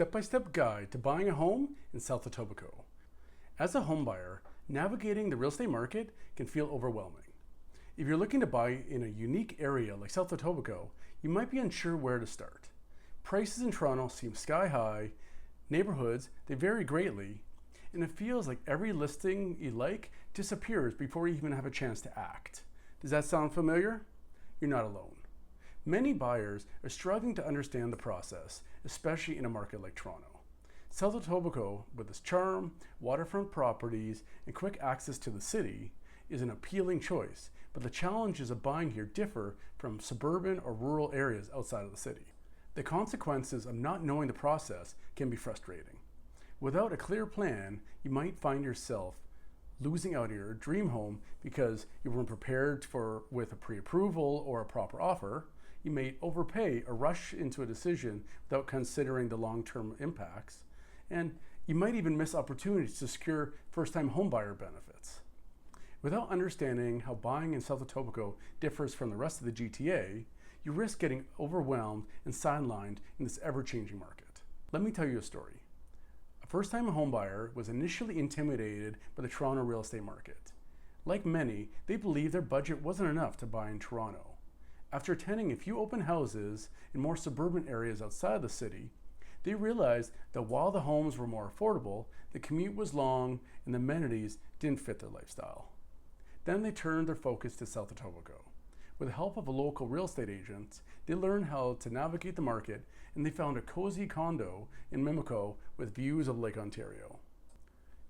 step-by-step guide to buying a home in South Etobicoke. As a home buyer, navigating the real estate market can feel overwhelming. If you're looking to buy in a unique area like South Etobicoke, you might be unsure where to start. Prices in Toronto seem sky high, neighborhoods, they vary greatly, and it feels like every listing you like disappears before you even have a chance to act. Does that sound familiar? You're not alone. Many buyers are struggling to understand the process, especially in a market like Toronto. South Etobicoke, with its charm, waterfront properties, and quick access to the city, is an appealing choice, but the challenges of buying here differ from suburban or rural areas outside of the city. The consequences of not knowing the process can be frustrating. Without a clear plan, you might find yourself losing out on your dream home because you weren't prepared with a pre-approval or a proper offer. You may overpay or rush into a decision without considering the long-term impacts, and you might even miss opportunities to secure first-time homebuyer benefits. Without understanding how buying in South Etobicoke differs from the rest of the GTA, you risk getting overwhelmed and sidelined in this ever-changing market. Let me tell you a story. A first-time homebuyer was initially intimidated by the Toronto real estate market. Like many, they believed their budget wasn't enough to buy in Toronto. After attending a few open houses in more suburban areas outside the city, they realized that while the homes were more affordable, the commute was long and the amenities didn't fit their lifestyle. Then they turned their focus to South Etobicoke. With the help of a local real estate agent, they learned how to navigate the market, and they found a cozy condo in Mimico with views of Lake Ontario.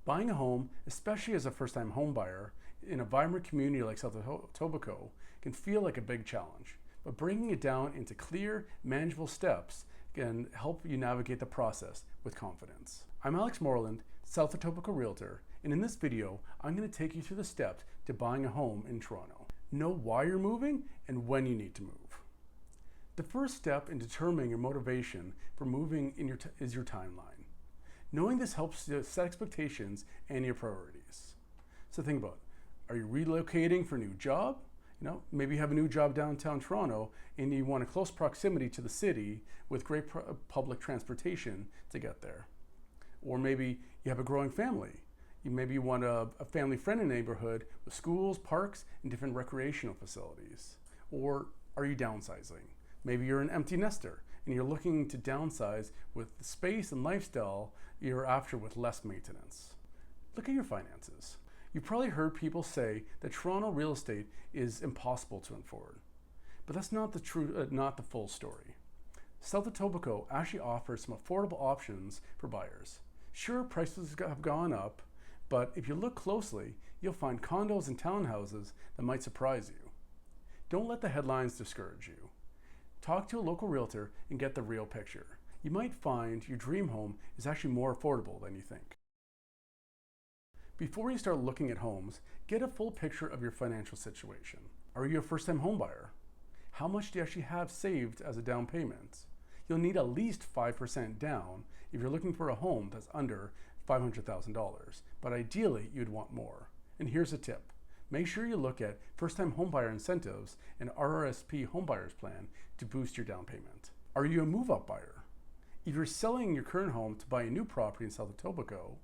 Buying a home, especially as a first-time home buyer, in a vibrant community like South Etobicoke can feel like a big challenge, but breaking it down into clear, manageable steps can help you navigate the process with confidence. I'm Alex Moreland, South Etobicoke Realtor, and in this video, I'm going to take you through the steps to buying a home in Toronto. Know why you're moving and when you need to move. The first step in determining your motivation for moving is your timeline. Knowing this helps you set expectations and your priorities. So think about it. Are you relocating for a new job? Maybe you have a new job downtown Toronto and you want a close proximity to the city with great public transportation to get there. Or maybe you have a growing family. Maybe you want a family-friendly neighborhood with schools, parks, and different recreational facilities. Or are you downsizing? Maybe you're an empty nester and you're looking to downsize with the space and lifestyle you're after with less maintenance. Look at your finances. You've probably heard people say that Toronto real estate is impossible to afford, but that's not the full story. South Etobicoke actually offers some affordable options for buyers. Sure, prices have gone up, but if you look closely, you'll find condos and townhouses that might surprise you. Don't let the headlines discourage you. Talk to a local realtor and get the real picture. You might find your dream home is actually more affordable than you think. Before you start looking at homes, get a full picture of your financial situation. Are you a first-time home buyer? How much do you actually have saved as a down payment? You'll need at least 5% down if you're looking for a home that's under $500,000, but ideally you'd want more. And here's a tip. Make sure you look at first-time homebuyer incentives and RRSP homebuyers plan to boost your down payment. Are you a move-up buyer? If you're selling your current home to buy a new property in South Etobicoke,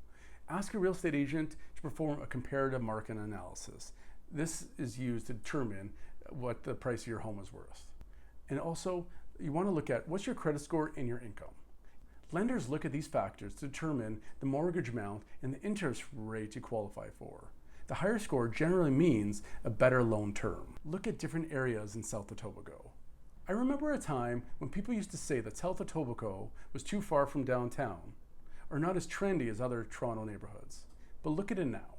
ask your real estate agent to perform a comparative market analysis. This is used to determine what the price of your home is worth. And also, you want to look at what's your credit score and your income. Lenders look at these factors to determine the mortgage amount and the interest rate you qualify for. The higher score generally means a better loan term. Look at different areas in South Etobicoke. I remember a time when people used to say that South Etobicoke was too far from downtown, or not as trendy as other Toronto neighborhoods. But look at it now.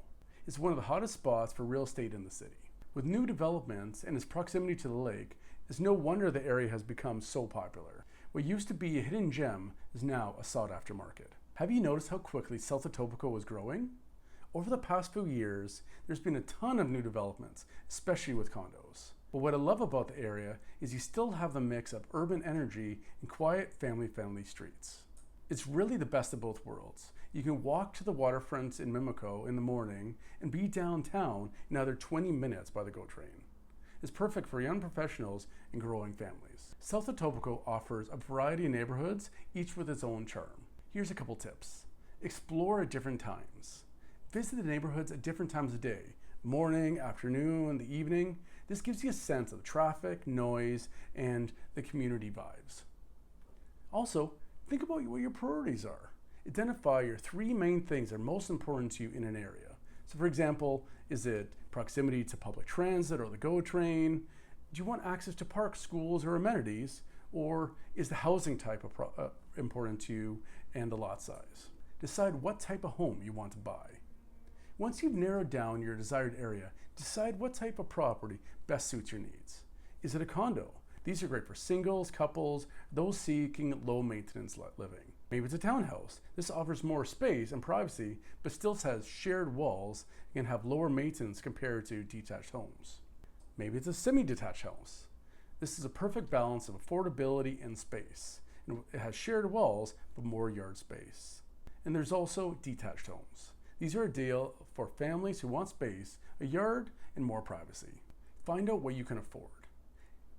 It's one of the hottest spots for real estate in the city. With new developments and its proximity to the lake, it's no wonder the area has become so popular. What used to be a hidden gem is now a sought-after market. Have you noticed how quickly South Etobicoke is growing? Over the past few years, there's been a ton of new developments, especially with condos. But what I love about the area is you still have the mix of urban energy and quiet family-friendly streets. It's really the best of both worlds. You can walk to the waterfront in Mimico in the morning and be downtown in another 20 minutes by the GO train. It's perfect for young professionals and growing families. South Etobicoke offers a variety of neighborhoods, each with its own charm. Here's a couple tips. Explore at different times. Visit the neighborhoods at different times of day, morning, afternoon, the evening. This gives you a sense of traffic, noise, and the community vibes. Also, think about what your priorities are. Identify your 3 main things that are most important to you in an area. So for example, is it proximity to public transit or the GO train? Do you want access to parks, schools, or amenities? Or is the housing type important to you and the lot size? Decide what type of home you want to buy. Once you've narrowed down your desired area, decide what type of property best suits your needs. Is it a condo? These are great for singles, couples, those seeking low maintenance living. Maybe it's a townhouse. This offers more space and privacy, but still has shared walls and can have lower maintenance compared to detached homes. Maybe it's a semi-detached house. This is a perfect balance of affordability and space. And it has shared walls, but more yard space. And there's also detached homes. These are ideal for families who want space, a yard, and more privacy. Find out what you can afford.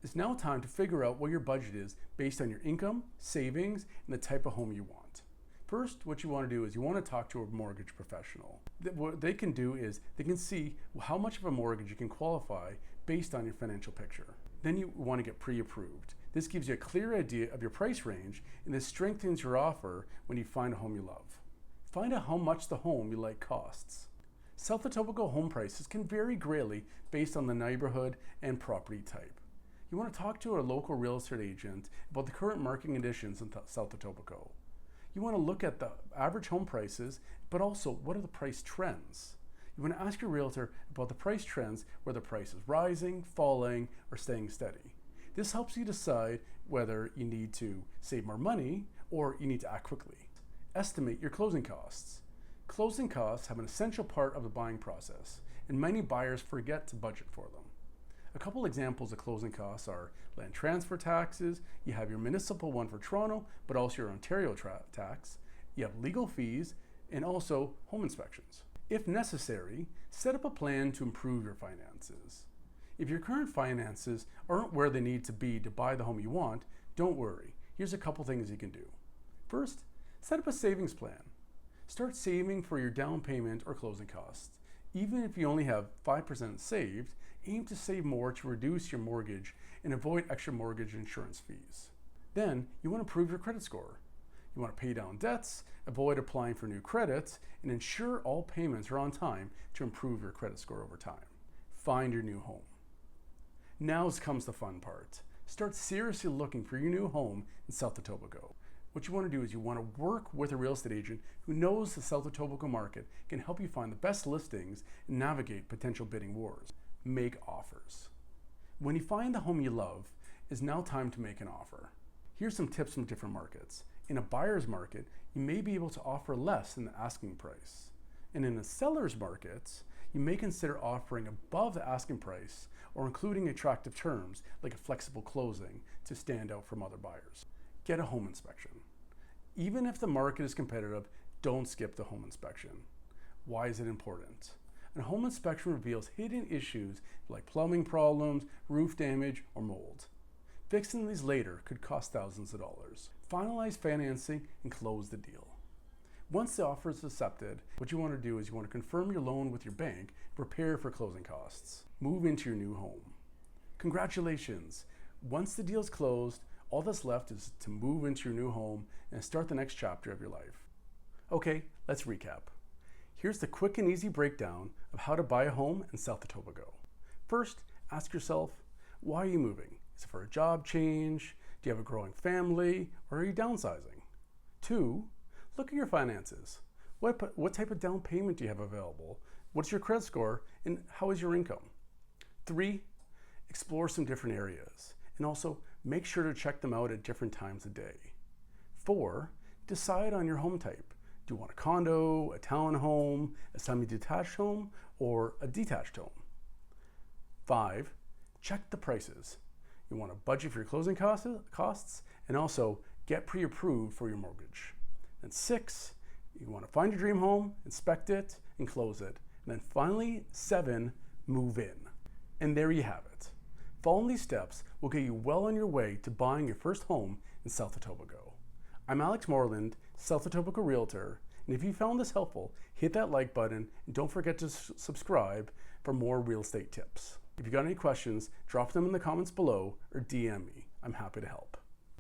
It's now time to figure out what your budget is based on your income, savings, and the type of home you want. First, what you want to do is you want to talk to a mortgage professional. What they can do is they can see how much of a mortgage you can qualify based on your financial picture. Then you want to get pre-approved. This gives you a clear idea of your price range, and this strengthens your offer when you find a home you love. Find out how much the home you like costs. South Etobicoke home prices can vary greatly based on the neighborhood and property type. You want to talk to a local real estate agent about the current market conditions in South Etobicoke. You want to look at the average home prices, but also what are the price trends. You want to ask your realtor about the price trends, where the price is rising, falling, or staying steady. This helps you decide whether you need to save more money or you need to act quickly. Estimate your closing costs. Closing costs have an essential part of the buying process, and many buyers forget to budget for them. A couple examples of closing costs are land transfer taxes, you have your municipal one for Toronto, but also your Ontario tax, you have legal fees, and also home inspections. If necessary, set up a plan to improve your finances. If your current finances aren't where they need to be to buy the home you want, don't worry. Here's a couple things you can do. First, set up a savings plan. Start saving for your down payment or closing costs. Even if you only have 5% saved, aim to save more to reduce your mortgage and avoid extra mortgage insurance fees. Then, you want to improve your credit score. You want to pay down debts, avoid applying for new credits, and ensure all payments are on time to improve your credit score over time. Find your new home. Now comes the fun part. Start seriously looking for your new home in South Etobicoke. What you want to do is you want to work with a real estate agent who knows the South Etobicoke market, can help you find the best listings and navigate potential bidding wars. Make offers. When you find the home you love, it's now time to make an offer. Here's some tips from different markets. In a buyer's market, you may be able to offer less than the asking price. And in a seller's market, you may consider offering above the asking price or including attractive terms like a flexible closing to stand out from other buyers. Get a home inspection. Even if the market is competitive, don't skip the home inspection. Why is it important? A home inspection reveals hidden issues like plumbing problems, roof damage, or mold. Fixing these later could cost thousands of dollars. Finalize financing and close the deal. Once the offer is accepted, what you want to do is you want to confirm your loan with your bank and prepare for closing costs. Move into your new home. Congratulations! Once the deal is closed, all that's left is to move into your new home and start the next chapter of your life. Okay, let's recap. Here's the quick and easy breakdown of how to buy a home in South Etobicoke. First, ask yourself, why are you moving? Is it for a job change? Do you have a growing family? Or are you downsizing? 2, look at your finances. What type of down payment do you have available? What's your credit score? And how is your income? 3, explore some different areas. And also, make sure to check them out at different times of day. 4, decide on your home type. Do you want a condo, a townhome, a semi-detached home, or a detached home? 5, check the prices. You want to budget for your closing costs and also get pre-approved for your mortgage. And 6, you want to find your dream home, inspect it, and close it. And then finally, 7, move in. And there you have it. Following these steps will get you well on your way to buying your first home in South Etobicoke. I'm Alex Moreland, South Etobicoke Realtor. And if you found this helpful, hit that like button and don't forget to subscribe for more real estate tips. If you got any questions, drop them in the comments below or DM me. I'm happy to help.